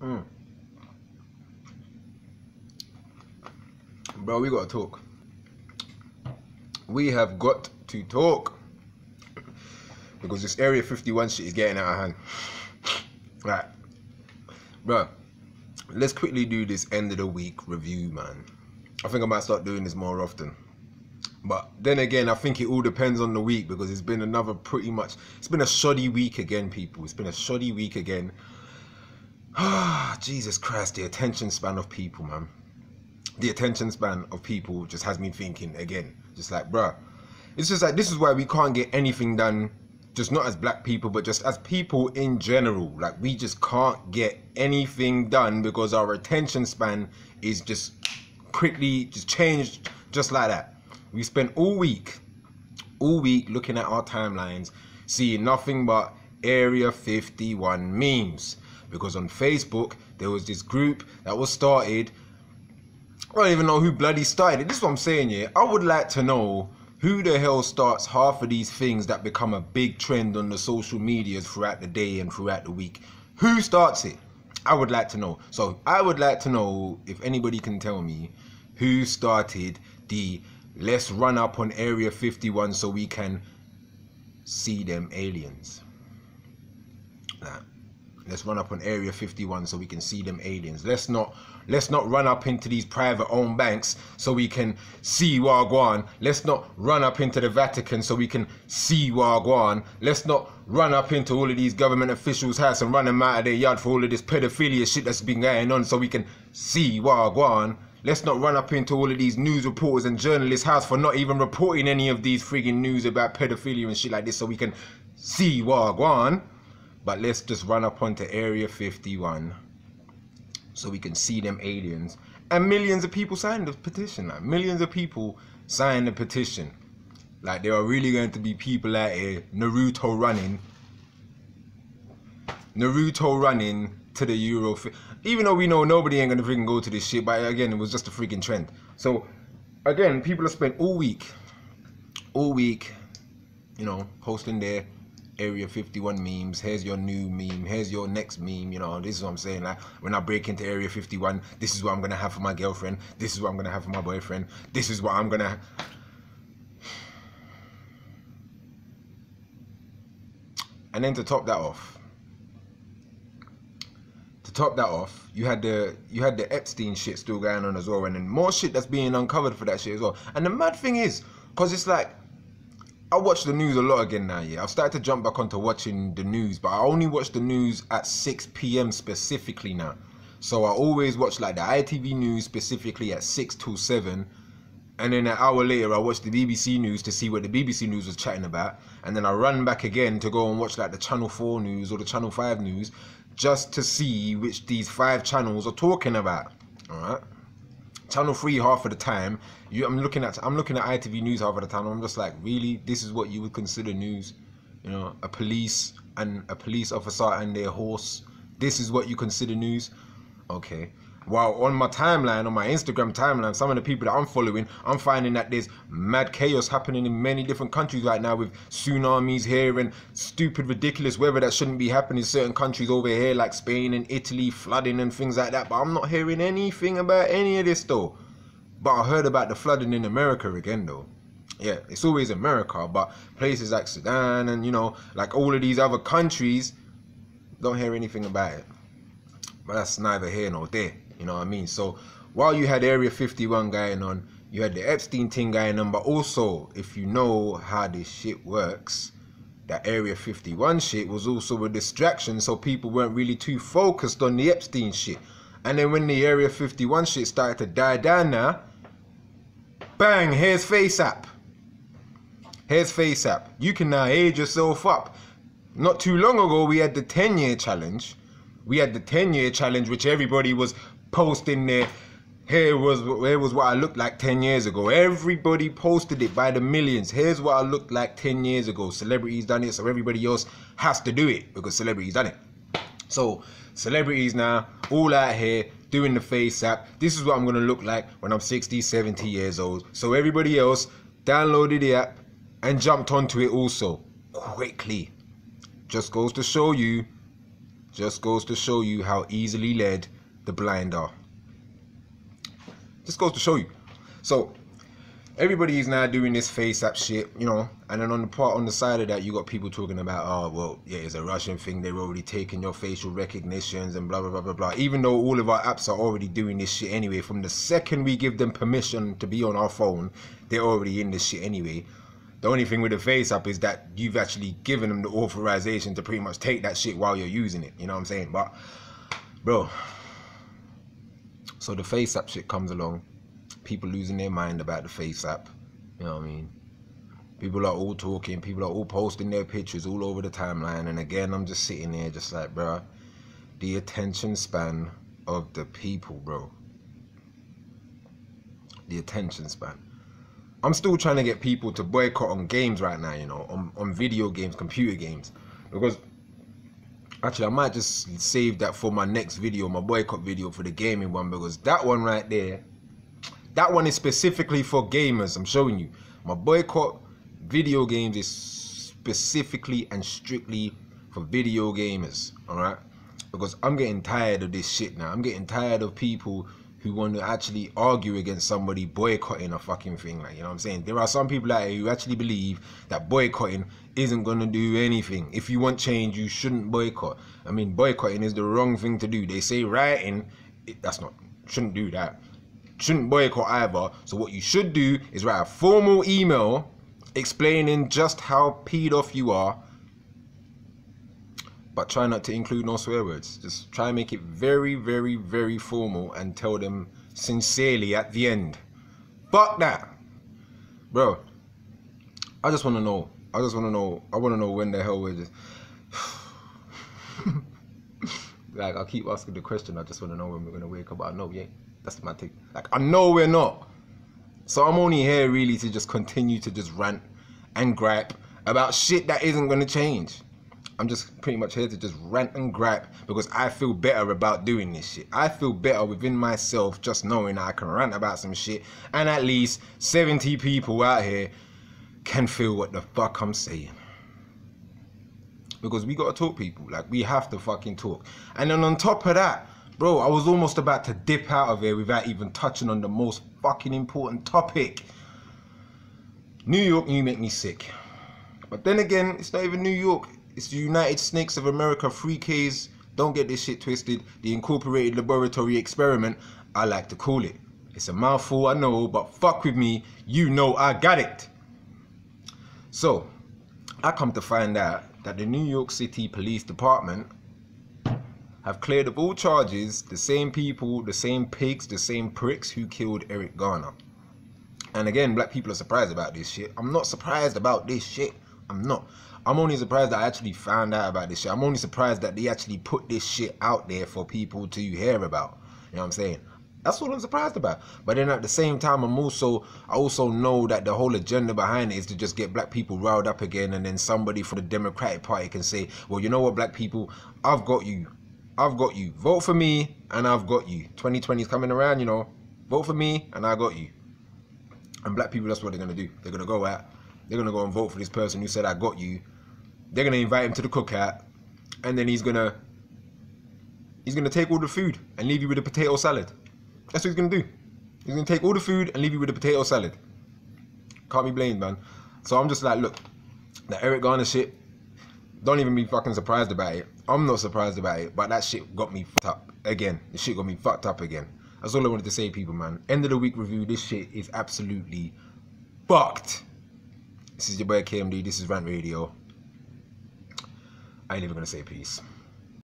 Mm. Bro, we gotta talk. We have got to talk. Because this Area 51 shit is getting out of hand. Right. Bro, let's quickly do this end of the week review, man. I think I might start doing this more often. But then again, I think it all depends on the week, because it's been another it's been a shoddy week again, people. It's been a shoddy week again. Jesus Christ, the attention span of people, man. The attention span of people just has me thinking again. Just like, bruh, it's just like, this is why we can't get anything done, just not as black people, but just as people in general. Like, we just can't get anything done because our attention span is just quickly just changed just like that. We spent all week looking at our timelines, seeing nothing but Area 51 memes. Because on Facebook, there was this group that was started. I don't even know who bloody started it. This is what I'm saying, yeah. I would like to know who the hell starts half of these things that become a big trend on the social medias throughout the day and throughout the week. Who starts it? I would like to know. So I would like to know if anybody can tell me who started the let's run up on Area 51 so we can see them aliens. Nah. Let's run up on Area 51 so we can see them aliens. Let's not run up into these private owned banks so we can see Wagwan. Let's not run up into the Vatican so we can see Wagwan. Let's not run up into all of these government officials' house and run them out of their yard for all of this pedophilia shit that's been going on so we can see Wagwan. Let's not run up into all of these news reporters and journalists' house for not even reporting any of these friggin' news about pedophilia and shit like this so we can see Wagwan. But let's just run up onto Area 51 so we can see them aliens. And millions of people signed the petition. Like, millions of people signed the petition. Like, there are really going to be people out here, Naruto running to the Euro. Even though we know nobody ain't going to freaking go to this shit. But again, it was just a freaking trend. So, again, people have spent all week, you know, posting their Area 51 memes. Here's your new meme, here's your next meme. You know, this is what I'm saying. Like, when I break into Area 51, this is what I'm gonna have for my girlfriend, this is what I'm gonna have for my boyfriend, this is what I'm gonna. And then to top that off, you had the Epstein shit still going on as well, and then more shit that's being uncovered for that shit as well. And the mad thing is, because it's like, I watch the news a lot again now, yeah. I've started to jump back onto watching the news, but I only watch the news at 6 p.m. specifically now. So I always watch like the ITV news specifically at 6 till 7. And then an hour later, I watch the BBC news to see what the BBC news was chatting about. And then I run back again to go and watch like the Channel 4 news or the Channel 5 news, just to see which these 5 channels are talking about, all right? Channel 3 half of the time, I'm looking at ITV news half of the time, and I'm just like, really, this is what you would consider news? You know, a police officer and their horse, this is what you consider news? Okay. While on my timeline, on my Instagram timeline, some of the people that I'm following, I'm finding that there's mad chaos happening in many different countries right now, with tsunamis here and stupid, ridiculous weather that shouldn't be happening in certain countries over here, like Spain and Italy, flooding and things like that. But I'm not hearing anything about any of this though. But I heard about the flooding in America again though. Yeah, it's always America, but places like Sudan and, you know, like all of these other countries, don't hear anything about it. But that's neither here nor there. You know what I mean? So while you had Area 51 going on, you had the Epstein thing going on, but also, if you know how this shit works, that Area 51 shit was also a distraction, so people weren't really too focused on the Epstein shit. And then when the Area 51 shit started to die down now, bang, here's FaceApp. Here's FaceApp. You can now age yourself up. Not too long ago, we had the 10-year challenge. We had the 10-year challenge, which everybody was posting there. Here was what I looked like 10 years ago. Everybody posted it by the millions. Here's what I looked like 10 years ago. Celebrities done it, so everybody else has to do it because celebrities done it. So celebrities now all out here doing the FaceApp. This is what I'm gonna look like when I'm 60, 70 years old. So everybody else downloaded the app and jumped onto it also quickly. Just goes to show you Just goes to show you how easily led the blind are. Just goes to show you. So everybody's now doing this FaceApp shit, you know, and then on the side of that, you got people talking about, oh, well, yeah, it's a Russian thing. They're already taking your facial recognitions and blah, blah, blah, blah, blah. Even though all of our apps are already doing this shit anyway, from the second we give them permission to be on our phone, they're already in this shit anyway. The only thing with the FaceApp is that you've actually given them the authorization to pretty much take that shit while you're using it. You know what I'm saying? But, bro, so the FaceApp shit comes along. People losing their mind about the FaceApp. You know what I mean? People are all talking. People are all posting their pictures all over the timeline. And again, I'm just sitting there just like, bro, the attention span of the people, bro. The attention span. I'm still trying to get people to boycott on games right now, you know, on video games, computer games. Because actually, I might just save that for my next video, my boycott video for the gaming one. Because that one right there, that one is specifically for gamers. I'm showing you. My boycott video games is specifically and strictly for video gamers. Alright? Because I'm getting tired of this shit now. I'm getting tired of people who want to actually argue against somebody boycotting a fucking thing. Like, you know what I'm saying? There are some people out here who actually believe that boycotting isn't going to do anything. If you want change, you shouldn't boycott. I mean, boycotting is the wrong thing to do. They say writing, shouldn't do that. Shouldn't boycott either. So what you should do is write a formal email explaining just how peed off you are, but try not to include no swear words. Just try and make it very, very, very formal and tell them sincerely at the end. Fuck that, bro. I just want to know. I want to know when the hell we're just like, I'll keep asking the question. I just want to know when we're gonna wake up. I know, yeah. That's my thing. Like, I know we're not. So I'm only here really to just continue to just rant and gripe about shit that isn't going to change. I'm just pretty much here to just rant and gripe because I feel better about doing this shit. I feel better within myself just knowing that I can rant about some shit and at least 70 people out here can feel what the fuck I'm saying. Because we gotta talk, people. Like, we have to fucking talk. And then on top of that, bro, I was almost about to dip out of here without even touching on the most fucking important topic. New York, you make me sick. But then again, it's not even New York. It's the United Snakes of America, 3Ks. Don't get this shit twisted. The Incorporated Laboratory Experiment, I like to call it. It's a mouthful, I know, but fuck with me. You know I got it. So, I come to find out that the New York City Police Department have cleared of all charges the same people, the same pigs, the same pricks who killed Eric Garner. And again, black people are surprised about this shit. I'm not surprised about this shit. I'm not. I'm only surprised that I actually found out about this shit. I'm only surprised that they actually put this shit out there for people to hear about. You know what I'm saying? That's what I'm surprised about. But then at the same time, I also know that the whole agenda behind it is to just get black people riled up again, and then somebody from the Democratic Party can say, well, you know what, black people, I've got you. I've got you. Vote for me and I've got you. 2020 is coming around, you know. Vote for me and I got you. And black people, that's what they're going to do. They're going to go out. They're going to go and vote for this person who said, I got you. They're going to invite him to the cookout. And then he's going to take all the food and leave you with a potato salad. That's what he's going to do. He's going to take all the food and leave you with a potato salad. Can't be blamed, man. So I'm just like, look, that Eric Garner shit, don't even be fucking surprised about it. I'm not surprised about it, but that shit got me fucked up again. The shit got me fucked up again. That's all I wanted to say, people, man. End of the week review. This shit is absolutely fucked. This is your boy KMD. This is Rant Radio. I ain't even gonna say peace.